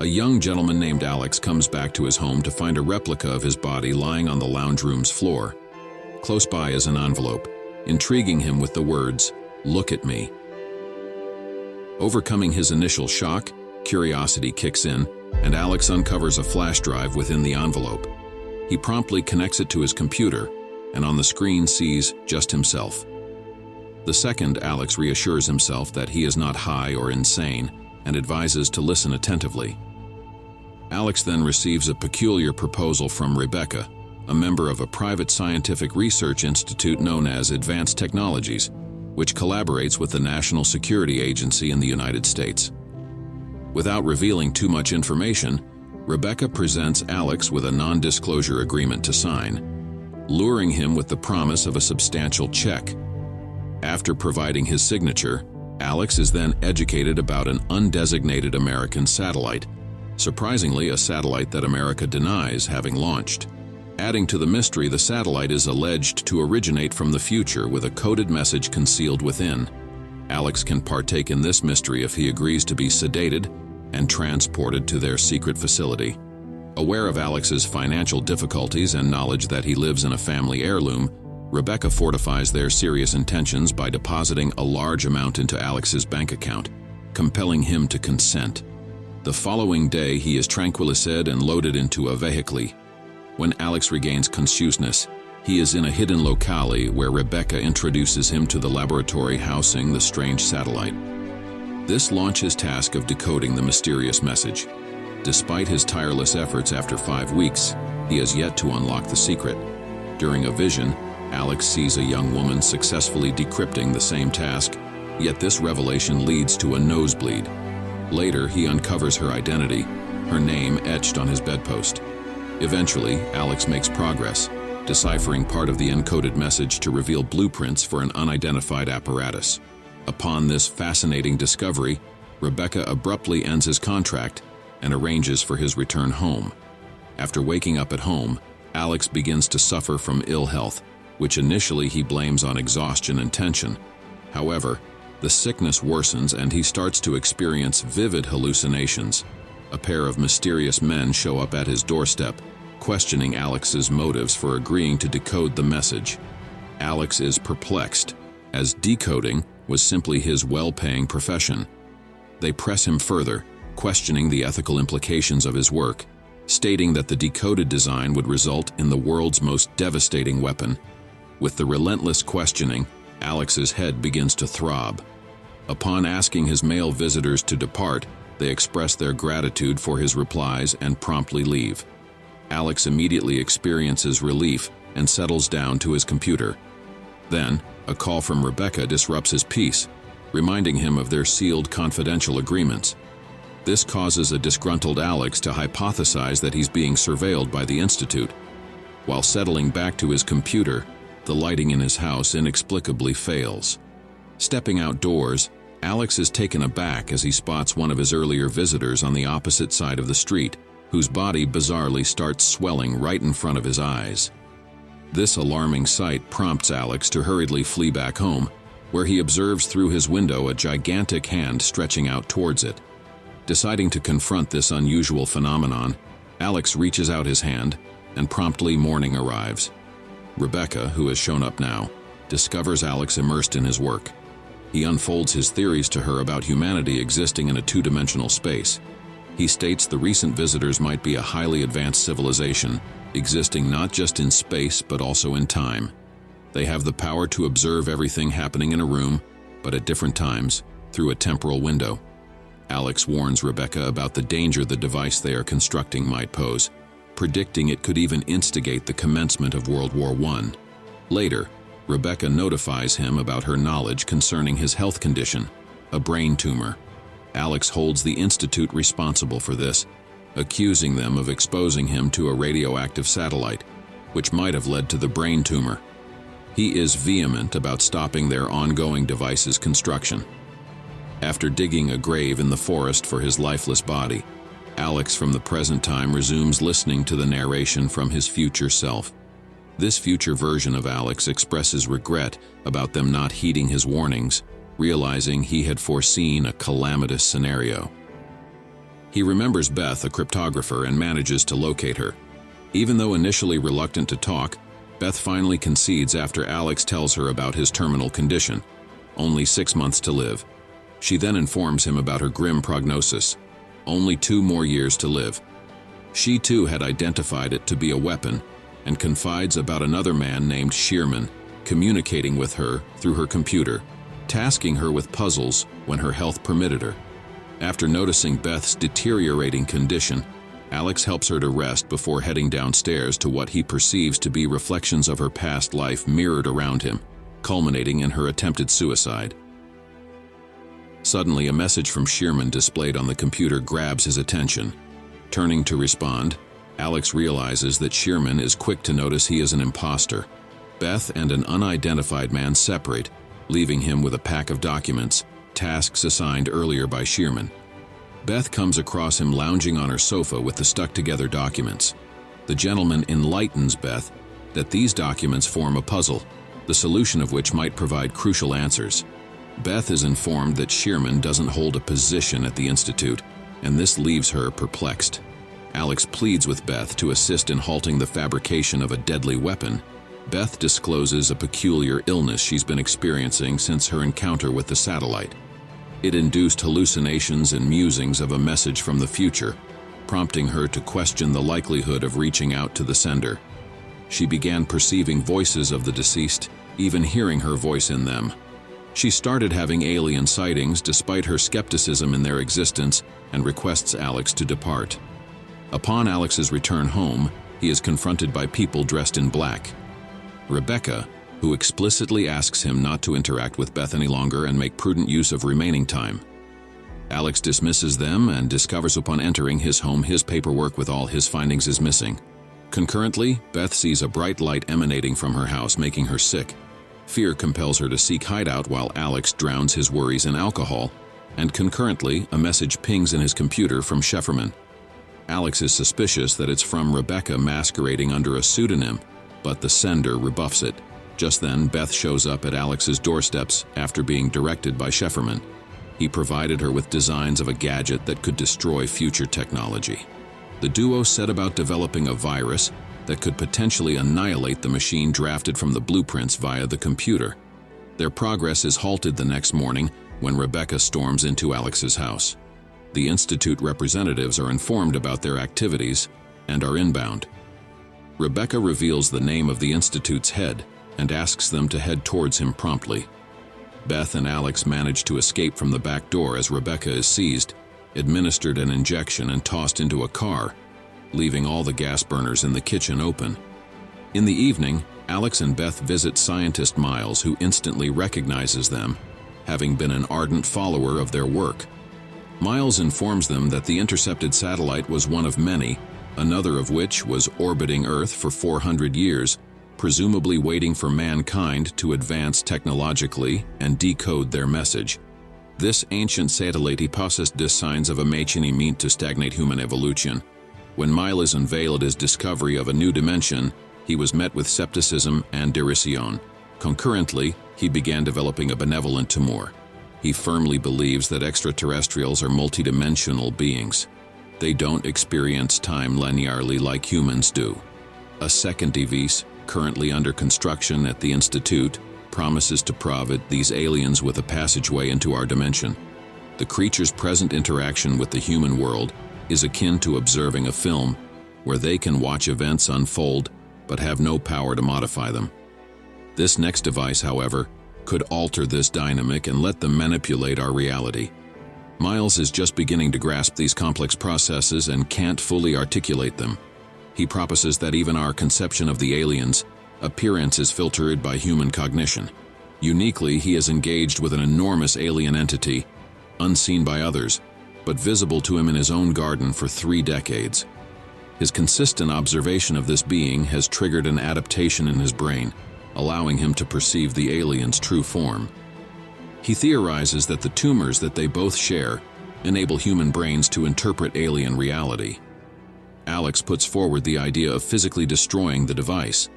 A young gentleman named Alex comes back to his home to find a replica of his body lying on the lounge room's floor. Close by is an envelope, intriguing him with the words, "Look at me." Overcoming his initial shock, curiosity kicks in, and Alex uncovers a flash drive within the envelope. He promptly connects it to his computer, and on the screen sees just himself. The second, Alex reassures himself that he is not high or insane, and advises to listen attentively. Alex then receives a peculiar proposal from Rebecca, a member of a private scientific research institute known as Advanced Technologies, which collaborates with the National Security Agency in the United States. Without revealing too much information, Rebecca presents Alex with a non-disclosure agreement to sign, luring him with the promise of a substantial check. After providing his signature, Alex is then educated about an undesignated American satellite, surprisingly a satellite that America denies having launched. Adding to the mystery, the satellite is alleged to originate from the future with a coded message concealed within. Alex can partake in this mystery if he agrees to be sedated and transported to their secret facility. Aware of Alex's financial difficulties and knowledge that he lives in a family heirloom, Rebecca fortifies their serious intentions by depositing a large amount into Alex's bank account, compelling him to consent. The following day, he is tranquilized and loaded into a vehicle. When Alex regains consciousness, he is in a hidden locale where Rebecca introduces him to the laboratory housing the strange satellite. This launches his task of decoding the mysterious message. Despite his tireless efforts after 5 weeks, he has yet to unlock the secret. During a vision, Alex sees a young woman successfully decrypting the same task, yet this revelation leads to a nosebleed. Later, he uncovers her identity, her name etched on his bedpost. Eventually, Alex makes progress, deciphering part of the encoded message to reveal blueprints for an unidentified apparatus. Upon this fascinating discovery, Rebecca abruptly ends his contract and arranges for his return home. After waking up at home, Alex begins to suffer from ill health, which initially he blames on exhaustion and tension. However, the sickness worsens and he starts to experience vivid hallucinations. A pair of mysterious men show up at his doorstep, questioning Alex's motives for agreeing to decode the message. Alex is perplexed, as decoding was simply his well-paying profession. They press him further, questioning the ethical implications of his work, stating that the decoded design would result in the world's most devastating weapon. With the relentless questioning, Alex's head begins to throb. Upon asking his male visitors to depart, they express their gratitude for his replies and promptly leave. Alex immediately experiences relief and settles down to his computer. Then, a call from Rebecca disrupts his peace, reminding him of their sealed confidential agreements. This causes a disgruntled Alex to hypothesize that he's being surveilled by the Institute. While settling back to his computer, the lighting in his house inexplicably fails. Stepping outdoors, Alex is taken aback as he spots one of his earlier visitors on the opposite side of the street, whose body bizarrely starts swelling right in front of his eyes. This alarming sight prompts Alex to hurriedly flee back home, where he observes through his window a gigantic hand stretching out towards it. Deciding to confront this unusual phenomenon, Alex reaches out his hand, and promptly morning arrives. Rebecca, who has shown up now, discovers Alex immersed in his work. He unfolds his theories to her about humanity existing in a two-dimensional space. He states the recent visitors might be a highly advanced civilization, existing not just in space but also in time. They have the power to observe everything happening in a room, but at different times, through a temporal window. Alex warns Rebecca about the danger the device they are constructing might pose, predicting it could even instigate the commencement of World War I. Later, Rebecca notifies him about her knowledge concerning his health condition, a brain tumor. Alex holds the Institute responsible for this, accusing them of exposing him to a radioactive satellite, which might have led to the brain tumor. He is vehement about stopping their ongoing device's construction. After digging a grave in the forest for his lifeless body, Alex from the present time resumes listening to the narration from his future self. This future version of Alex expresses regret about them not heeding his warnings, realizing he had foreseen a calamitous scenario. He remembers Beth, a cryptographer, and manages to locate her. Even though initially reluctant to talk, Beth finally concedes after Alex tells her about his terminal condition, only 6 months to live. She then informs him about her grim prognosis, only 2 more years to live. She too had identified it to be a weapon and confides about another man named Shearman communicating with her through her computer, tasking her with puzzles when her health permitted her. After noticing Beth's deteriorating condition, Alex helps her to rest before heading downstairs to what he perceives to be reflections of her past life mirrored around him, culminating in her attempted suicide. Suddenly, a message from Shearman displayed on the computer grabs his attention. Turning to respond, Alex realizes that Shearman is quick to notice he is an imposter. Beth and an unidentified man separate, leaving him with a pack of documents, tasks assigned earlier by Shearman. Beth comes across him lounging on her sofa with the stuck-together documents. The gentleman enlightens Beth that these documents form a puzzle, the solution of which might provide crucial answers. Beth is informed that Shearman doesn't hold a position at the Institute, and this leaves her perplexed. Alex pleads with Beth to assist in halting the fabrication of a deadly weapon. Beth discloses a peculiar illness she's been experiencing since her encounter with the satellite. It induced hallucinations and musings of a message from the future, prompting her to question the likelihood of reaching out to the sender. She began perceiving voices of the deceased, even hearing her voice in them. She started having alien sightings despite her skepticism in their existence and requests Alex to depart. Upon Alex's return home, he is confronted by people dressed in black. Rebecca, who explicitly asks him not to interact with Beth any longer and make prudent use of remaining time. Alex dismisses them and discovers upon entering his home his paperwork with all his findings is missing. Concurrently, Beth sees a bright light emanating from her house, making her sick. Fear compels her to seek hideout while Alex drowns his worries in alcohol, and concurrently, a message pings in his computer from Shefferman. Alex is suspicious that it's from Rebecca masquerading under a pseudonym, but the sender rebuffs it. Just then, Beth shows up at Alex's doorsteps after being directed by Shefferman. He provided her with designs of a gadget that could destroy future technology. The duo set about developing a virus that could potentially annihilate the machine drafted from the blueprints via the computer. Their progress is halted the next morning when Rebecca storms into Alex's house. The Institute representatives are informed about their activities and are inbound. Rebecca reveals the name of the Institute's head and asks them to head towards him promptly. Beth and Alex manage to escape from the back door as Rebecca is seized, administered an injection, and tossed into a car, leaving all the gas burners in the kitchen open. In the evening, Alex and Beth visit scientist Miles, who instantly recognizes them, having been an ardent follower of their work. Miles informs them that the intercepted satellite was one of many, another of which was orbiting Earth for 400 years, presumably waiting for mankind to advance technologically and decode their message. This ancient satellite possessed the signs of a machine meant to stagnate human evolution. When Miles unveiled his discovery of a new dimension, he was met with skepticism and derision. Concurrently, he began developing a benevolent tumor. He firmly believes that extraterrestrials are multidimensional beings. They don't experience time linearly like humans do. A second device, currently under construction at the Institute, promises to provide these aliens with a passageway into our dimension. The creature's present interaction with the human world is akin to observing a film, where they can watch events unfold but have no power to modify them. This next device, however, could alter this dynamic and let them manipulate our reality. Miles is just beginning to grasp these complex processes and can't fully articulate them. He proposes that even our conception of the aliens' appearance is filtered by human cognition. Uniquely, he is engaged with an enormous alien entity, unseen by others, but visible to him in his own garden for 3 decades. His consistent observation of this being has triggered an adaptation in his brain, allowing him to perceive the alien's true form. He theorizes that the tumors that they both share enable human brains to interpret alien reality. Alex puts forward the idea of physically destroying the device,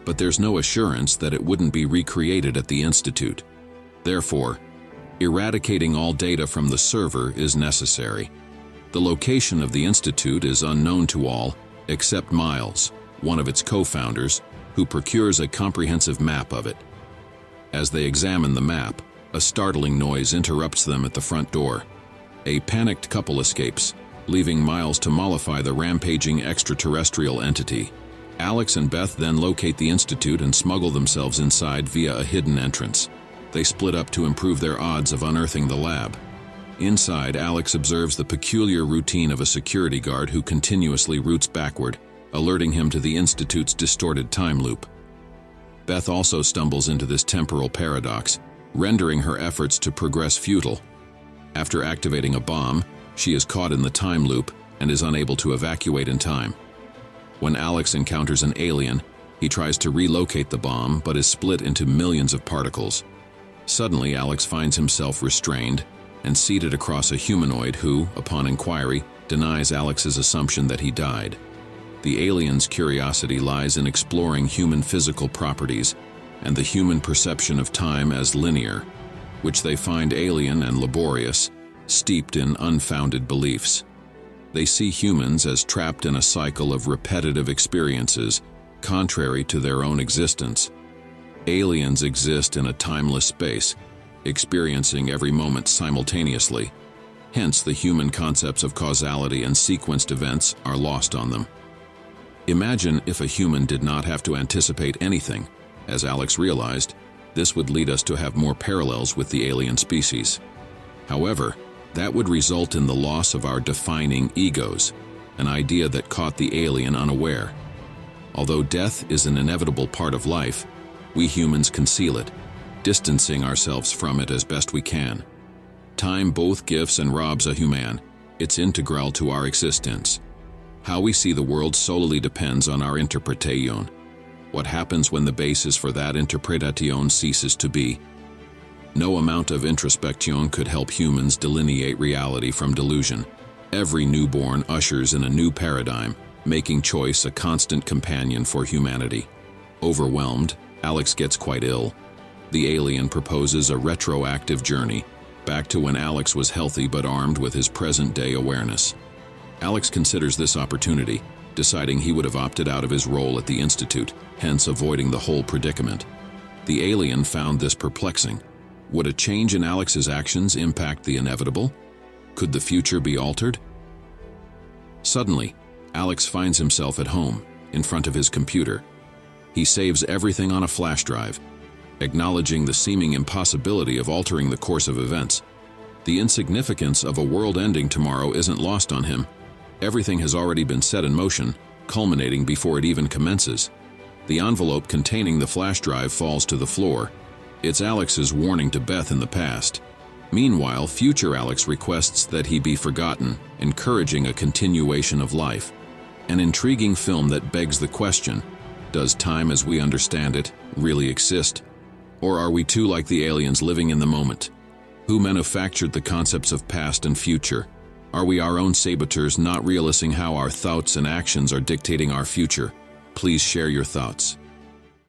but there's no assurance that it wouldn't be recreated at the Institute. Therefore, eradicating all data from the server is necessary. The location of the institute is unknown to all, except Miles, one of its co-founders, who procures a comprehensive map of it. As they examine the map, a startling noise interrupts them at the front door. A panicked couple escapes, leaving Miles to mollify the rampaging extraterrestrial entity. Alex and Beth then locate the institute and smuggle themselves inside via a hidden entrance. They split up to improve their odds of unearthing the lab. Inside, Alex observes the peculiar routine of a security guard who continuously roots backward, alerting him to the institute's distorted time loop. Beth also stumbles into this temporal paradox, rendering her efforts to progress futile. After activating a bomb, she is caught in the time loop and is unable to evacuate in time. When Alex encounters an alien, he tries to relocate the bomb but is split into millions of particles. Suddenly, Alex finds himself restrained and seated across a humanoid who, upon inquiry, denies Alex's assumption that he died. The alien's curiosity lies in exploring human physical properties and the human perception of time as linear, which they find alien and laborious, steeped in unfounded beliefs. They see humans as trapped in a cycle of repetitive experiences, contrary to their own existence. Aliens exist in a timeless space, experiencing every moment simultaneously. Hence, the human concepts of causality and sequenced events are lost on them. Imagine if a human did not have to anticipate anything. As Alex realized, this would lead us to have more parallels with the alien species. However, that would result in the loss of our defining egos, an idea that caught the alien unaware. Although death is an inevitable part of life, we humans conceal it, distancing ourselves from it as best we can. Time both gives and robs a human. It's integral to our existence. How we see the world solely depends on our interpretation. What happens when the basis for that interpretation ceases to be? No amount of introspection could help humans delineate reality from delusion. Every newborn ushers in a new paradigm, making choice a constant companion for humanity. Overwhelmed, Alex gets quite ill. The alien proposes a retroactive journey, back to when Alex was healthy but armed with his present-day awareness. Alex considers this opportunity, deciding he would have opted out of his role at the Institute, hence avoiding the whole predicament. The alien found this perplexing. Would a change in Alex's actions impact the inevitable? Could the future be altered? Suddenly, Alex finds himself at home, in front of his computer. He saves everything on a flash drive, acknowledging the seeming impossibility of altering the course of events. The insignificance of a world ending tomorrow isn't lost on him. Everything has already been set in motion, culminating before it even commences. The envelope containing the flash drive falls to the floor. It's Alex's warning to Beth in the past. Meanwhile, future Alex requests that he be forgotten, encouraging a continuation of life. An intriguing film that begs the question, does time as we understand it really exist? Or are we too like the aliens living in the moment? Who manufactured the concepts of past and future? Are we our own saboteurs, not realizing how our thoughts and actions are dictating our future? Please share your thoughts.